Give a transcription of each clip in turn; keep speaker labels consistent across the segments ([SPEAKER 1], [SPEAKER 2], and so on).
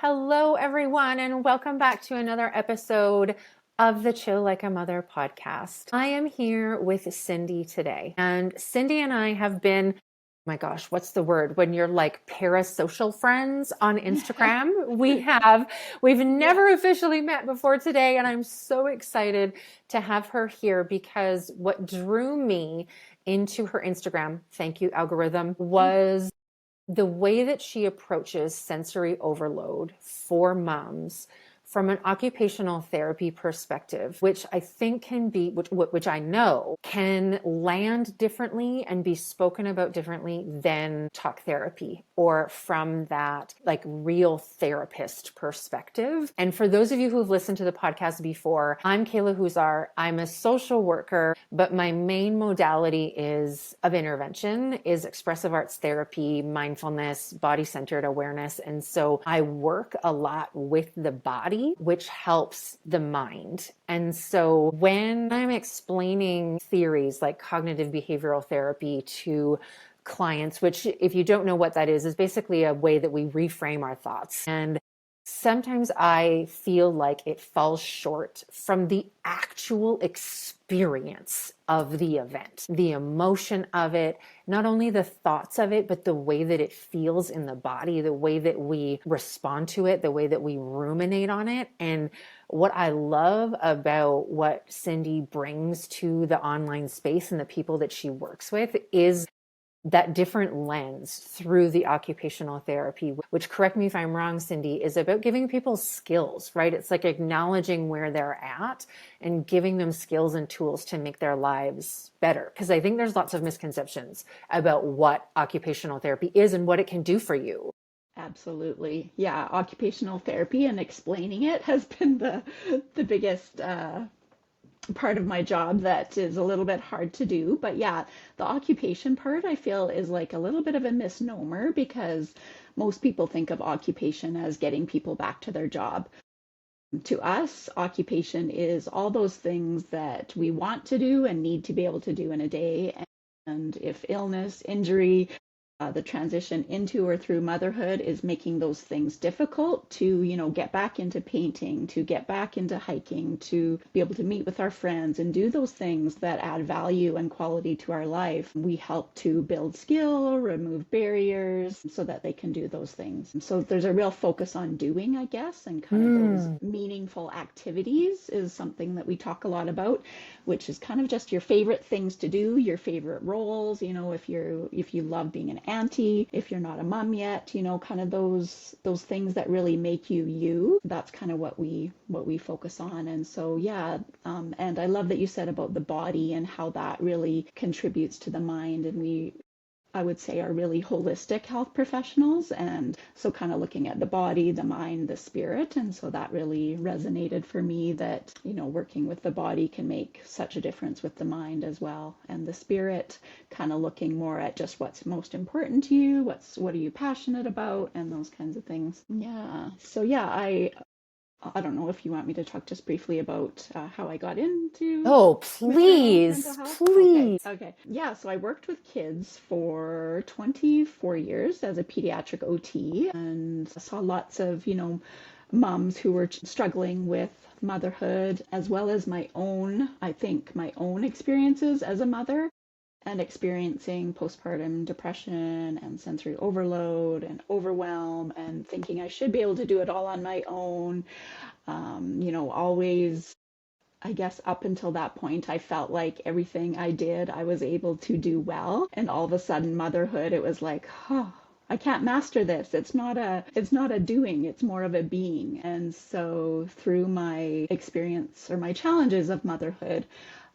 [SPEAKER 1] Hello, everyone, and welcome back to another episode of the Chill Like a Mother podcast. I am here with Cindy today, and Cindy and I have been, my gosh, what's the word? When you're like parasocial friends on Instagram. We've never officially met before today, and I'm so excited to have her here because what drew me into her Instagram, thank you, algorithm, was the way that she approaches sensory overload for moms from an occupational therapy perspective, which I think can be, which I know can land differently and be spoken about differently than talk therapy or from that like real therapist perspective. And for those of you who've listened to the podcast before, I'm Kayla Huzar. I'm a social worker, but my main modality of intervention is expressive arts therapy, mindfulness, body-centered awareness. And so I work a lot with the body, which helps the mind. And so when I'm explaining theories like cognitive behavioral therapy to clients, which if you don't know what that is basically a way that we reframe our thoughts. And sometimes I feel like it falls short from the actual experience of the event, the emotion of it, not only the thoughts of it, but the way that it feels in the body, the way that we respond to it, the way that we ruminate on it. And what I love about what Cindy brings to the online space and the people that she works with is that different lens through the occupational therapy, which, correct me if I'm wrong, Cindy, is about giving people skills, right? It's like acknowledging where they're at and giving them skills and tools to make their lives better. Because I think there's lots of misconceptions about what occupational therapy is and what it can do for you.
[SPEAKER 2] Absolutely. Yeah, occupational therapy and explaining it has been the biggest part of my job that is a little bit hard to do. But yeah, the occupation part I feel is like a little bit of a misnomer because most people think of occupation as getting people back to their job. To us, occupation is all those things that we want to do and need to be able to do in a day. And if illness, injury, the transition into or through motherhood is making those things difficult to, get back into painting, to get back into hiking, to be able to meet with our friends and do those things that add value and quality to our life. We help to build skill, remove barriers so that they can do those things. And so there's a real focus on doing, I guess, and kind of those meaningful activities is something that we talk a lot about, which is kind of just your favorite things to do, your favorite roles, if you love being an auntie, if you're not a mom yet, kind of those things that really make you you. That's kind of what we focus on. And so yeah, and I love that you said about the body and how that really contributes to the mind. And I would say, are really holistic health professionals. And so kind of looking at the body, the mind, the spirit. And so that really resonated for me that, working with the body can make such a difference with the mind as well. And the spirit, kind of looking more at just what's most important to you, what are you passionate about, and those kinds of things. Yeah. So yeah, I don't know if you want me to talk just briefly about how I got into
[SPEAKER 1] Oh,
[SPEAKER 2] maternal mental
[SPEAKER 1] please,
[SPEAKER 2] health. Okay,
[SPEAKER 1] please.
[SPEAKER 2] okay. Yeah, so I worked with kids for 24 years as a pediatric OT and saw lots of, moms who were struggling with motherhood as well as my own experiences as a mother and experiencing postpartum depression and sensory overload and overwhelm and thinking I should be able to do it all on my own. Always, I guess up until that point, I felt like everything I did, I was able to do well. And all of a sudden, motherhood, it was like, oh, I can't master this. It's not a doing, it's more of a being. And so through my experience or my challenges of motherhood,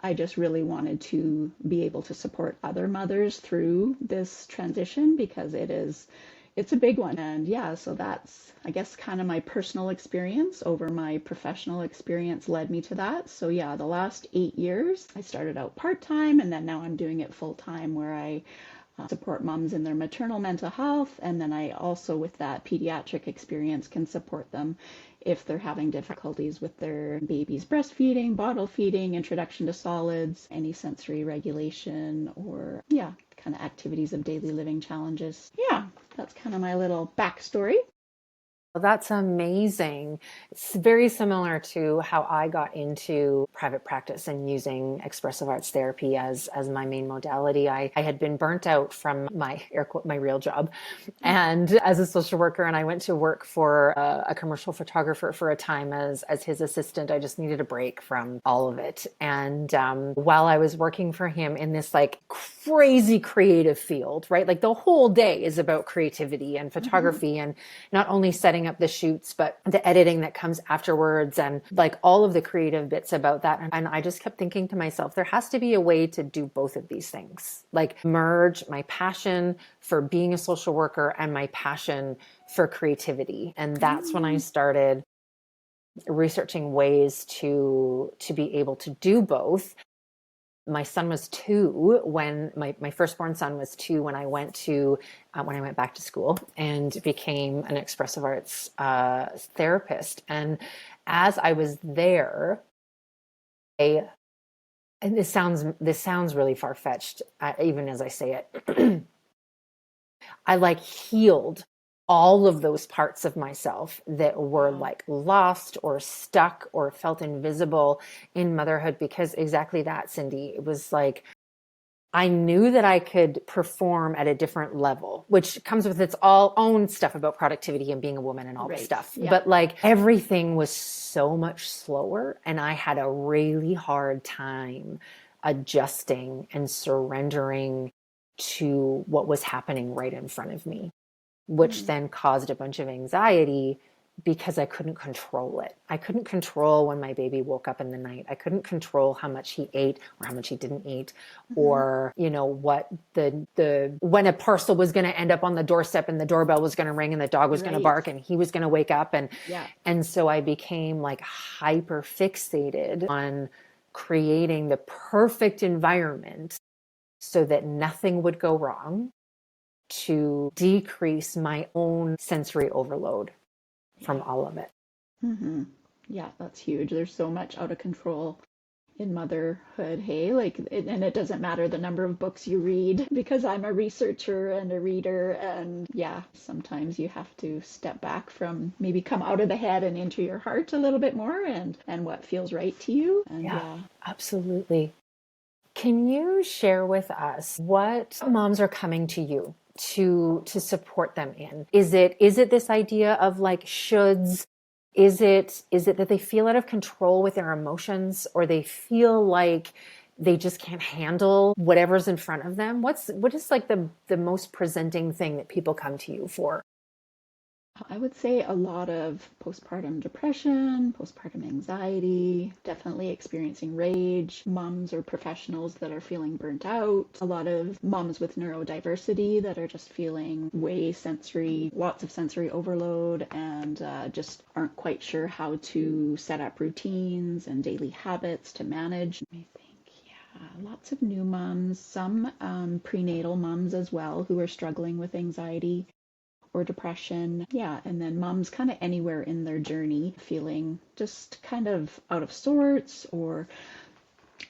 [SPEAKER 2] I just really wanted to be able to support other mothers through this transition because it's a big one. And yeah, so that's, I guess, kind of my personal experience over my professional experience led me to that. So yeah, the last 8 years, I started out part-time and then now I'm doing it full-time where I support moms in their maternal mental health. And then I also, with that pediatric experience, can support them if they're having difficulties with their baby's breastfeeding, bottle feeding, introduction to solids, any sensory regulation, or yeah, kind of activities of daily living challenges. Yeah, that's kind of my little backstory.
[SPEAKER 1] Well, that's amazing. It's very similar to how I got into private practice and using expressive arts therapy as my main modality. I had been burnt out from my my real job and as a social worker, and I went to work for a commercial photographer for a time as his assistant. I just needed a break from all of it. And while I was working for him in this like crazy creative field, right? Like the whole day is about creativity and
[SPEAKER 2] Mm-hmm.
[SPEAKER 1] photography and not only setting up the shoots, but the editing that comes afterwards and like all of the creative bits about that. And I just kept thinking to myself, there has to be a way to do both of these things, like merge my passion for being a social worker and my passion for creativity. And that's when I
[SPEAKER 2] Mm.
[SPEAKER 1] started researching ways to be able to do both. My son was 2 when my firstborn son was 2 when I went to when I went back to school and became an expressive arts therapist. And as I was there, I, and this sounds really far fetched, even as I say it. I like healed all of those parts of myself that were
[SPEAKER 2] Wow.
[SPEAKER 1] like lost or stuck or felt invisible in motherhood because exactly that, Cindy. It was like I knew that I could perform at a different level, which comes with its all own stuff about productivity and being a woman and all this
[SPEAKER 2] Right.
[SPEAKER 1] stuff.
[SPEAKER 2] Yeah.
[SPEAKER 1] But like everything was so much slower, and I had a really hard time adjusting and surrendering to what was happening right in front of me, which
[SPEAKER 2] Mm.
[SPEAKER 1] then caused a bunch of anxiety because I couldn't control it. I couldn't control when my baby woke up in the night. I couldn't control how much he ate or how much he didn't eat,
[SPEAKER 2] Mm-hmm.
[SPEAKER 1] or what the when a parcel was going to end up on the doorstep and the doorbell was going to ring and the dog was going to
[SPEAKER 2] Right.
[SPEAKER 1] bark and he was going to wake up,
[SPEAKER 2] Yeah.
[SPEAKER 1] and so I became like hyper fixated on creating the perfect environment so that nothing would go wrong, to decrease my own sensory overload from
[SPEAKER 2] Yeah.
[SPEAKER 1] all of it.
[SPEAKER 2] Mm-hmm. Yeah, that's huge. There's so much out of control in motherhood. Hey, and it doesn't matter the number of books you read because I'm a researcher and a reader. And yeah, sometimes you have to step back from maybe come out of the head and into your heart a little bit more and what feels right to you. And
[SPEAKER 1] Yeah,
[SPEAKER 2] yeah.
[SPEAKER 1] absolutely. Can you share with us what moms are coming to you to support them in? Is it this idea of like shoulds? Is it that they feel out of control with their emotions, or they feel like they just can't handle whatever's in front of them? What is like the most presenting thing that people come to you for?
[SPEAKER 2] I would say a lot of postpartum depression, postpartum anxiety, definitely experiencing rage, moms or professionals that are feeling burnt out, a lot of moms with neurodiversity that are just feeling way sensory, lots of sensory overload, and just aren't quite sure how to set up routines and daily habits to manage. I think, yeah, lots of new moms, some prenatal moms as well who are struggling with anxiety or depression. Yeah, and then moms kind of anywhere in their journey feeling just kind of out of sorts, or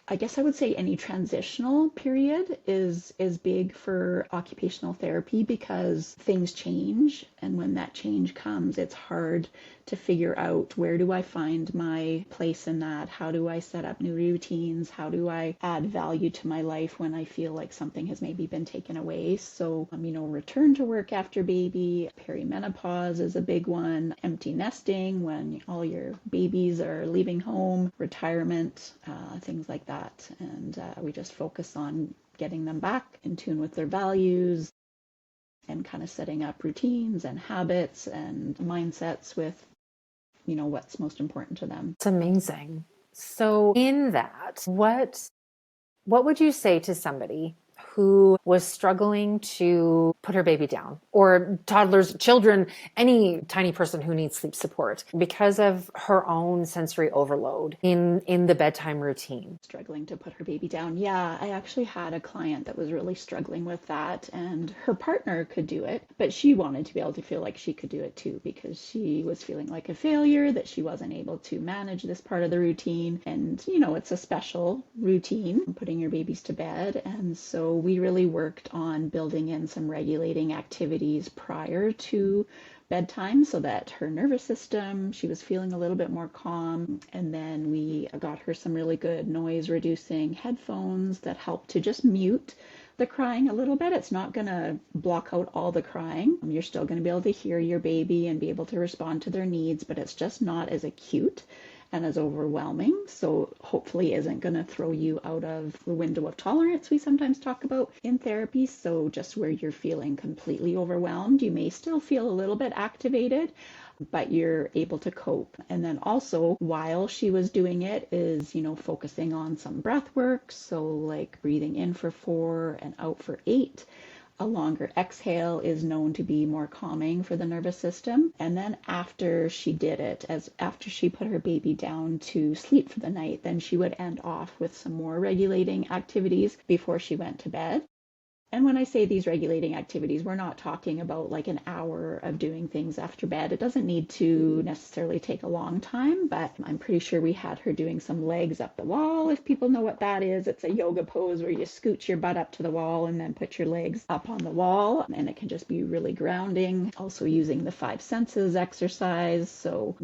[SPEAKER 2] I guess I would say any transitional period is big for occupational therapy because things change, and when that change comes, it's hard to figure out where do I find my place in that? How do I set up new routines? How do I add value to my life when I feel like something has maybe been taken away? So, return to work after baby, perimenopause is a big one, empty nesting when all your babies are leaving home, retirement, things like that. And we just focus on getting them back in tune with their values and kind of setting up routines and habits and mindsets with what's most important to them.
[SPEAKER 1] It's amazing. So in that, what would you say to somebody who was struggling to put her baby down, or toddlers, children, any tiny person who needs sleep support because of her own sensory overload in the bedtime routine?
[SPEAKER 2] Struggling to put her baby down. Yeah, I actually had a client that was really struggling with that, and her partner could do it, but she wanted to be able to feel like she could do it too because she was feeling like a failure, that she wasn't able to manage this part of the routine. And, it's a special routine, putting your babies to bed. And so we really worked on building in some regular regulating activities prior to bedtime so that her nervous system, she was feeling a little bit more calm. And then we got her some really good noise reducing headphones that help to just mute the crying a little bit. It's not going to block out all the crying. You're still going to be able to hear your baby and be able to respond to their needs, but it's just not as acute and as overwhelming. So hopefully isn't going to throw you out of the window of tolerance we sometimes talk about in therapy. So just where you're feeling completely overwhelmed, you may still feel a little bit activated, but you're able to cope. And then also while she was doing it is, focusing on some breath work. So like breathing in for 4 and out for 8. A longer exhale is known to be more calming for the nervous system. And then after she did it, after she put her baby down to sleep for the night, then she would end off with some more regulating activities before she went to bed. And when I say these regulating activities, we're not talking about like an hour of doing things after bed. It doesn't need to necessarily take a long time, but I'm pretty sure we had her doing some legs up the wall. If people know what that is, it's a yoga pose where you scooch your butt up to the wall and then put your legs up on the wall. And it can just be really grounding. Also using the 5 senses exercise. So,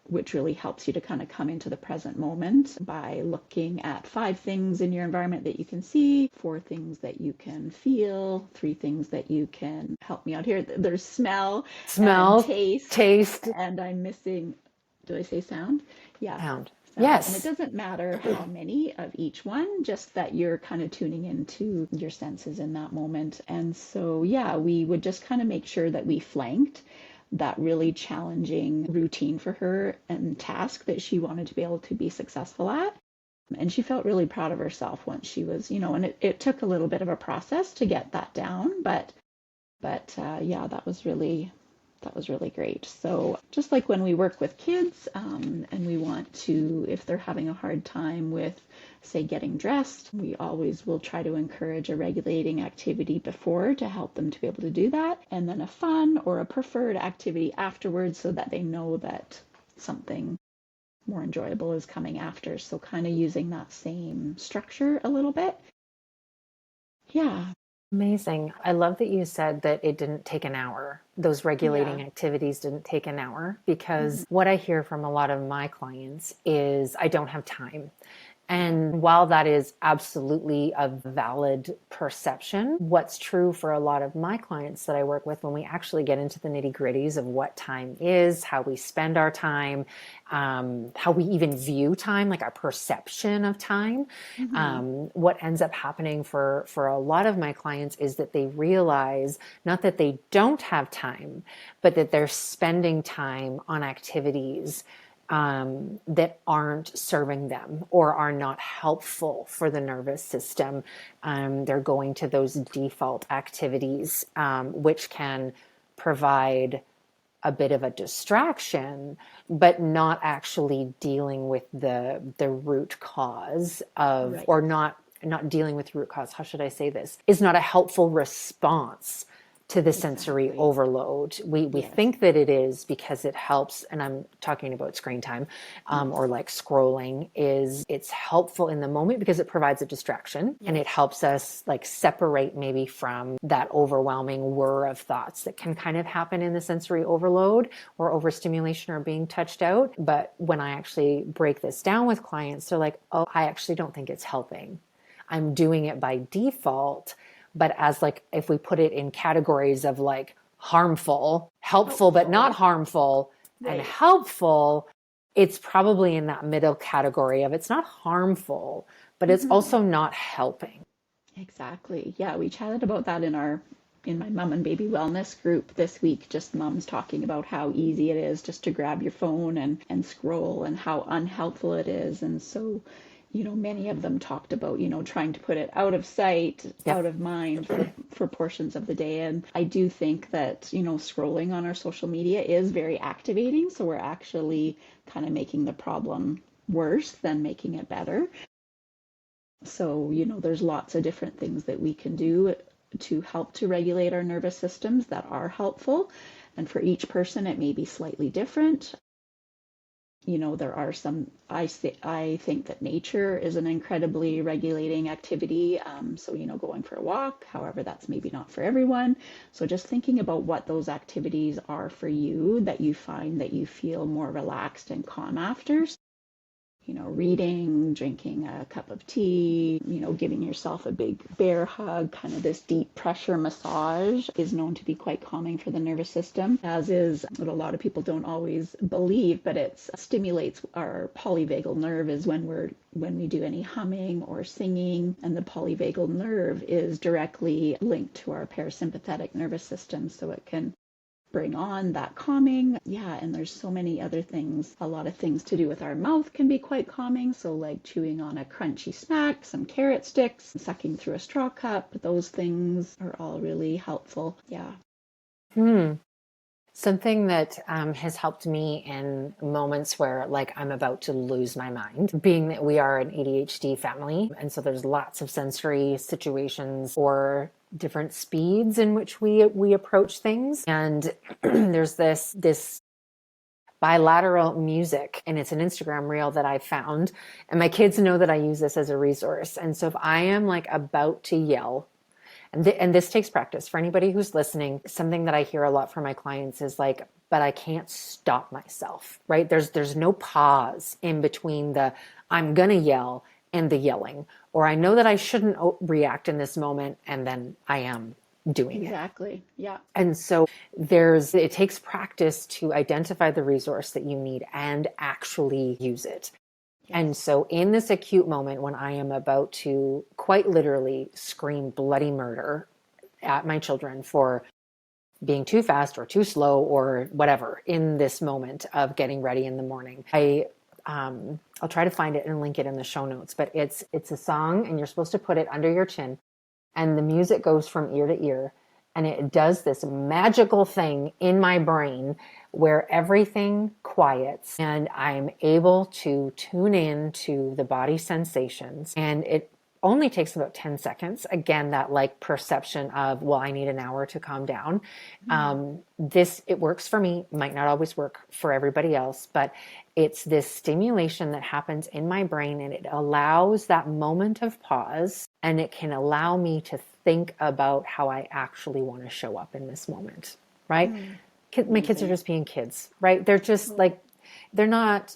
[SPEAKER 2] which really helps you to kind of come into the present moment by looking at 5 things in your environment that you can see, 4 things that you can feel, 3 things that you can help me out here. There's smell and
[SPEAKER 1] taste,
[SPEAKER 2] and I'm missing, did I say sound? Yeah.
[SPEAKER 1] sound.
[SPEAKER 2] Sound.
[SPEAKER 1] Yes.
[SPEAKER 2] And it doesn't matter how many of each one, just that you're kind of tuning into your senses in that moment. And so, yeah, we would just kind of make sure that we flanked that really challenging routine for her and task that she wanted to be able to be successful at. And she felt really proud of herself once she was, and it took a little bit of a process to get that down, but yeah, that was really great. So just like when we work with kids, and we want to, if they're having a hard time with, say, getting dressed, we always will try to encourage a regulating activity before to help them to be able to do that, and then a fun or a preferred activity afterwards so that they know that something more enjoyable is coming after. So kind of using that same structure a little bit. Yeah.
[SPEAKER 1] Amazing. I love that you said that it didn't take an hour. Those regulating activities didn't take an hour, because what I hear from a lot of my clients is I don't have time. And while that is absolutely a valid perception, what's true for a lot of my clients that I work with, when we actually get into the nitty-gritties of what time is, how we spend our time, how we even view time, like our perception of time, what ends up happening for a lot of my clients is that they realize not that they don't have time, but that they're spending time on activities that aren't serving them or are not helpful for the nervous system. They're going to those default activities, which can provide a bit of a distraction, but not actually dealing with the root cause of,
[SPEAKER 2] Right.
[SPEAKER 1] or not dealing with root cause. How should I say this? Is not a helpful response to the sensory overload. We think that it is because it helps, and I'm talking about screen time, or like scrolling, it's helpful in the moment because it provides a distraction, and it helps us like separate maybe from that overwhelming whir of thoughts that can kind of happen in the sensory overload or overstimulation or being touched out. But when I actually break this down with clients, they're like, oh, I actually don't think it's helping. I'm doing it by default. But as like, if we put it in categories of like harmful, helpful, but not harmful, and helpful, it's probably in that middle category of it's not harmful, but it's also not helping.
[SPEAKER 2] Exactly. Yeah, we chatted about that in my mom and baby wellness group this week, just moms talking about how easy it is just to grab your phone and scroll, and how unhelpful it is. And so, many of them talked about, trying to put it out of sight, out of mind for portions of the day. And I do think that, scrolling on our social media is very activating. So we're actually kind of making the problem worse than making it better. So, there's lots of different things that we can do to help to regulate our nervous systems that are helpful. And for each person, it may be slightly different. There are I think that nature is an incredibly regulating activity. So, going for a walk, however, that's maybe not for everyone. So just thinking about what those activities are for you that you find that you feel more relaxed and calm after. Reading, drinking a cup of tea, giving yourself a big bear hug, kind of this deep pressure massage is known to be quite calming for the nervous system, as is what a lot of people don't always believe, but it stimulates our polyvagal nerve is when we do any humming or singing, and the polyvagal nerve is directly linked to our parasympathetic nervous system, so it can bring on that calming. Yeah, and there's so many other things. A lot of things to do with our mouth can be quite calming. So like chewing on a crunchy snack, some carrot sticks, sucking through a straw cup, those things are all really helpful. Yeah.
[SPEAKER 1] Hmm. Something that has helped me in moments where, like, I'm about to lose my mind, being that we are an ADHD family, and so there's lots of sensory situations or different speeds in which we approach things, and there's this bilateral music, and it's an Instagram reel that I found, and my kids know that I use this as a resource, and so if I am like about to yell, and this takes practice for anybody who's listening. Something that I hear a lot from my clients is like, but I can't stop myself, right? There's no pause in between the I'm gonna yell and the yelling, or I know that I shouldn't react in this moment, and then I am doing it.
[SPEAKER 2] Exactly. Yeah.
[SPEAKER 1] And so it takes practice to identify the resource that you need and actually use it. And
[SPEAKER 2] Yes.
[SPEAKER 1] so in this acute moment when I am about to quite literally scream bloody murder at my children for being too fast or too slow or whatever in this moment of getting ready in the morning, I'll try to find it and link it in the show notes, but it's a song and you're supposed to put it under your chin and the music goes from ear to ear and it does this magical thing in my brain where everything quiets and I'm able to tune in to the body sensations, and it only takes about 10 seconds. Again, that like perception of, well, I need an hour to calm down. It works for me, might not always work for everybody else, but it's this stimulation that happens in my brain and it allows that moment of pause and it can allow me to think about how I actually want to show up in this moment, right? My kids are
[SPEAKER 2] Amazing.
[SPEAKER 1] just being kids, right? They're just like, they're not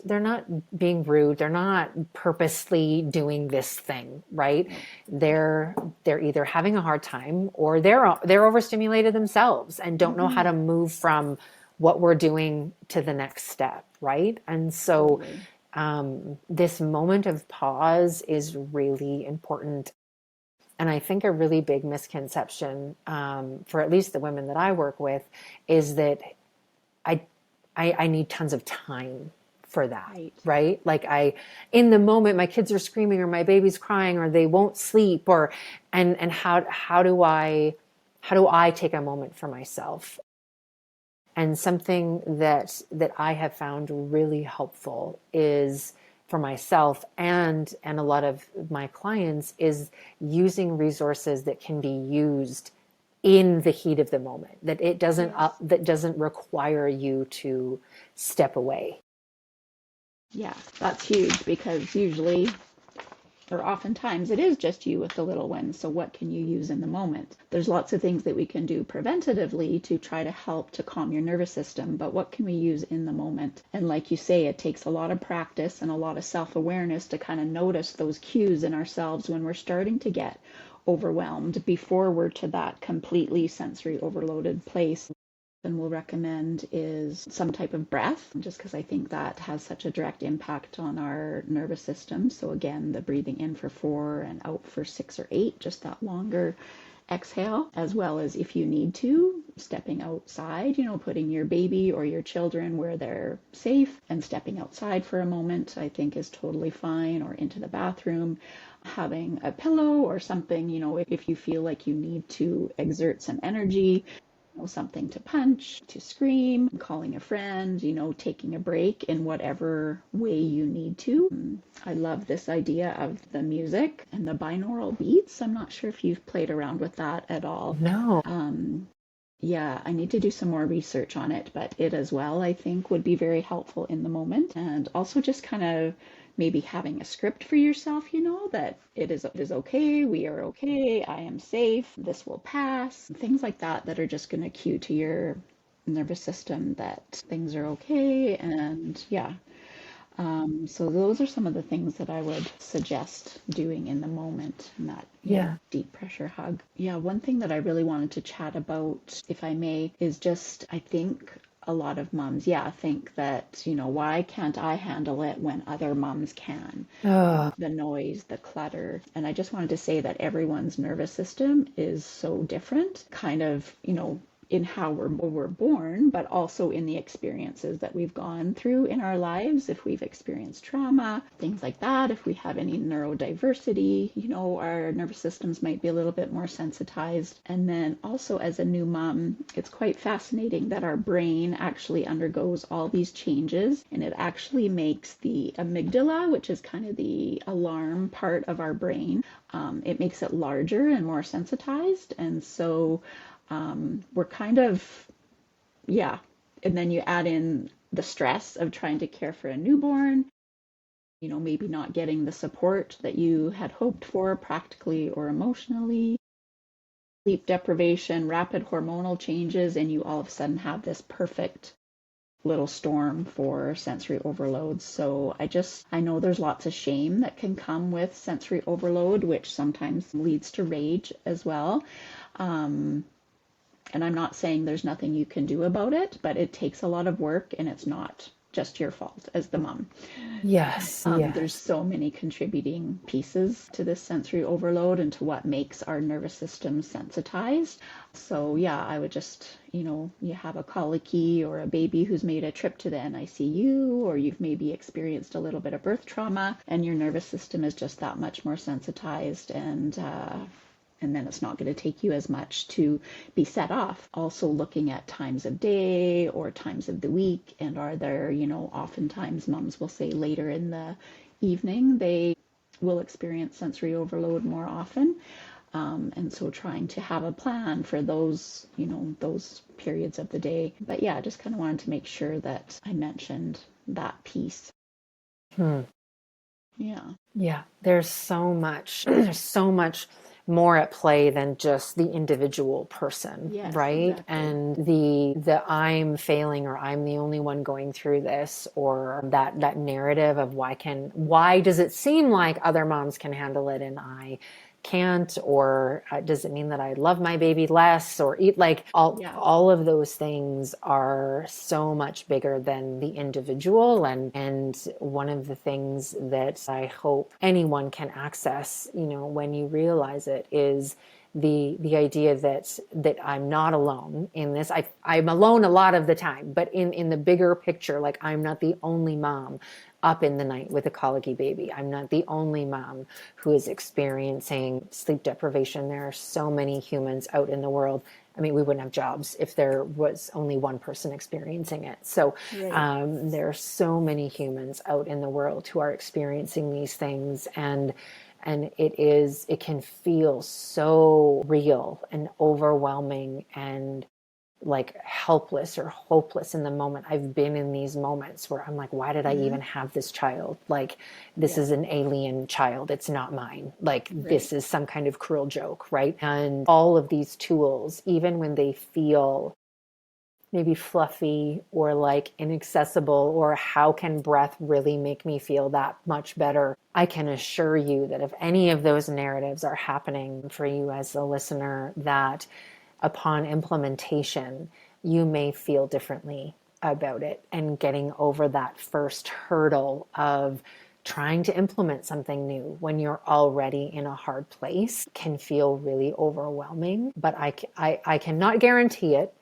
[SPEAKER 1] being rude. They're not purposely doing this thing, right?
[SPEAKER 2] No.
[SPEAKER 1] They're either having a hard time or they're overstimulated themselves and don't know how
[SPEAKER 2] Mm-hmm.
[SPEAKER 1] to move from what we're doing to the next step, right? And so
[SPEAKER 2] Totally.
[SPEAKER 1] this moment of pause is really important. And I think a really big misconception for at least the women that I work with is that I, I need tons of time for that,
[SPEAKER 2] Right.
[SPEAKER 1] right? Like in the moment, my kids are screaming or my baby's crying or they won't sleep and how do I take a moment for myself? And something that I have found really helpful is for myself and a lot of my clients is using resources that can be used in the heat of the moment, that it doesn't
[SPEAKER 2] Yes.
[SPEAKER 1] that doesn't require you to step away.
[SPEAKER 2] Yeah, that's huge because usually or oftentimes it is just you with the little one. So what can you use in the moment? There's lots of things that we can do preventatively to try to help to calm your nervous system, but what can we use in the moment? And like you say, it takes a lot of practice and a lot of self-awareness to kind of notice those cues in ourselves when we're starting to get overwhelmed before we're to that completely sensory overloaded place. And we'll recommend is some type of breath, just because I think that has such a direct impact on our nervous system. So again, the breathing in for 4 and out for 6 or 8, just that longer exhale, as well as if you need to, stepping outside, putting your baby or your children where they're safe and stepping outside for a moment, I think is totally fine, or into the bathroom. Having a pillow or something, if you feel like you need to exert some energy, something to punch, to scream, calling a friend, taking a break in whatever way you need to. I love this idea of the music and the binaural beats. I'm not sure if you've played around with that at all.
[SPEAKER 1] No.
[SPEAKER 2] Yeah, I need to do some more research on it, but it as well, I think, would be very helpful in the moment. And also just kind of maybe having a script for yourself, that it is okay, we are okay, I am safe, this will pass, things like that that are just going to cue to your nervous system that things are okay. And yeah, so those are some of the things that I would suggest doing in the moment in that,
[SPEAKER 1] Yeah.
[SPEAKER 2] deep pressure hug. Yeah, one thing that I really wanted to chat about, if I may, is just I think a lot of moms, think that, why can't I handle it when other moms can?
[SPEAKER 1] Oh,
[SPEAKER 2] The noise, the clutter. And I just wanted to say that everyone's nervous system is so different, kind of, in how we're born, but also in the experiences that we've gone through in our lives. If we've experienced trauma, things like that, if we have any neurodiversity, our nervous systems might be a little bit more sensitized. And then also as a new mom, it's quite fascinating that our brain actually undergoes all these changes, and it actually makes the amygdala, which is kind of the alarm part of our brain, it makes it larger and more sensitized. And so we're kind of, yeah. And then you add in the stress of trying to care for a newborn, maybe not getting the support that you had hoped for practically or emotionally, sleep deprivation, rapid hormonal changes, and you all of a sudden have this perfect little storm for sensory overload. So I know there's lots of shame that can come with sensory overload, which sometimes leads to rage as well. And I'm not saying there's nothing you can do about it, but it takes a lot of work, and it's not just your fault as the mom.
[SPEAKER 1] yes,
[SPEAKER 2] There's
[SPEAKER 1] yes.
[SPEAKER 2] so many contributing pieces to this sensory overload and to what makes our nervous system sensitized. So yeah, I would just, you have a colicky or a baby who's made a trip to the NICU, or you've maybe experienced a little bit of birth trauma, and your nervous system is just that much more sensitized, and then it's not going to take you as much to be set off. Also looking at times of day or times of the week, and are there, oftentimes moms will say later in the evening they will experience sensory overload more often. And so trying to have a plan for those, those periods of the day. But yeah, I just kind of wanted to make sure that I mentioned that piece.
[SPEAKER 1] Hmm.
[SPEAKER 2] Yeah.
[SPEAKER 1] Yeah, there's so much, there's so much more at play than just the individual person,
[SPEAKER 2] Yes,
[SPEAKER 1] right?
[SPEAKER 2] exactly.
[SPEAKER 1] And the I'm failing, or I'm the only one going through this, or that narrative of why does it seem like other moms can handle it and I can't? Or does it mean that I love my baby less, or eat, like
[SPEAKER 2] Yeah.
[SPEAKER 1] all of those things are so much bigger than the individual. And one of the things that I hope anyone can access, when you realize it, is the idea that I'm not alone in this. I'm alone a lot of the time, but in the bigger picture, like, I'm not the only mom up in the night with a colicky baby. I'm not the only mom who is experiencing sleep deprivation. There are so many humans out in the world. I mean, we wouldn't have jobs if there was only one person experiencing it. So
[SPEAKER 2] Right.
[SPEAKER 1] there are so many humans out in the world who are experiencing these things, and it can feel so real and overwhelming and like helpless or hopeless in the moment. I've been in these moments where I'm like, why did I
[SPEAKER 2] Mm-hmm.
[SPEAKER 1] even have this child? Like, this
[SPEAKER 2] Yeah.
[SPEAKER 1] is an alien child. It's not mine. Like,
[SPEAKER 2] Right.
[SPEAKER 1] this is some kind of cruel joke, right? And all of these tools, even when they feel maybe fluffy or like inaccessible, or how can breath really make me feel that much better? I can assure you that if any of those narratives are happening for you as a listener, that upon implementation, you may feel differently about it, and getting over that first hurdle of trying to implement something new when you're already in a hard place can feel really overwhelming. But I cannot guarantee it.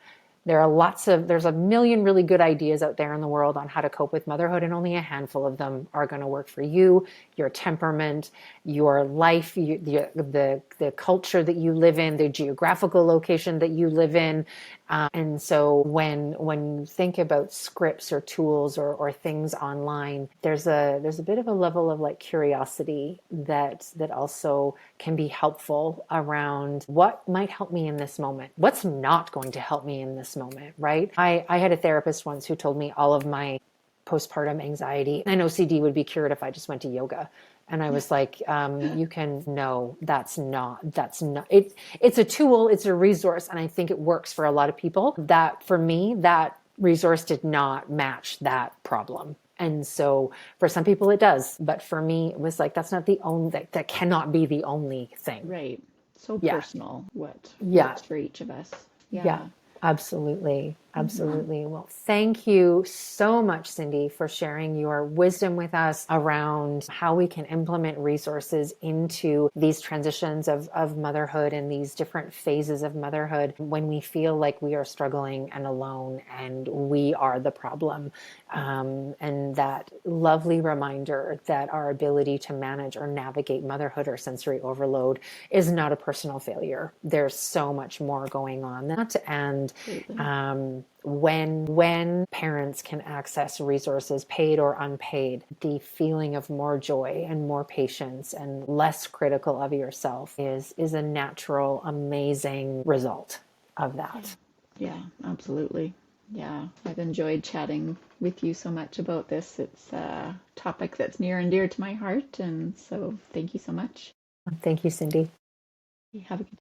[SPEAKER 1] There's a million really good ideas out there in the world on how to cope with motherhood, and only a handful of them are going to work for you, your temperament, your life, the culture that you live in, the geographical location that you live in, And so when you think about scripts or tools or things online, there's a bit of a level of like curiosity that also can be helpful around what might help me in this moment, what's not going to help me in this moment, right? I had a therapist once who told me all of my postpartum anxiety and OCD would be cured if I just went to yoga. And I was like, you can, no, that's not it. It's a tool, it's a resource. And I think it works for a lot of people. That for me, that resource did not match that problem. And so for some people it does. But for me, it was like, that's not the only, that cannot be the only thing.
[SPEAKER 2] Right. So
[SPEAKER 1] Yeah.
[SPEAKER 2] personal what
[SPEAKER 1] Yeah.
[SPEAKER 2] works for each of us.
[SPEAKER 1] Yeah.
[SPEAKER 2] Yeah.
[SPEAKER 1] Absolutely. Absolutely. Well, thank you so much, Cindy, for sharing your wisdom with us around how we can implement resources into these transitions of motherhood and these different phases of motherhood when we feel like we are struggling and alone and we are the problem. And that lovely reminder that our ability to manage or navigate motherhood or sensory overload is not a personal failure. There's so much more going on that. And when parents can access resources, paid or unpaid, the feeling of more joy and more patience and less critical of yourself is a natural, amazing result of that.
[SPEAKER 2] Yeah, absolutely. Yeah, I've enjoyed chatting with you so much about this. It's a topic that's near and dear to my heart, and so thank you so much.
[SPEAKER 1] Thank you, Cindy.
[SPEAKER 2] Have a good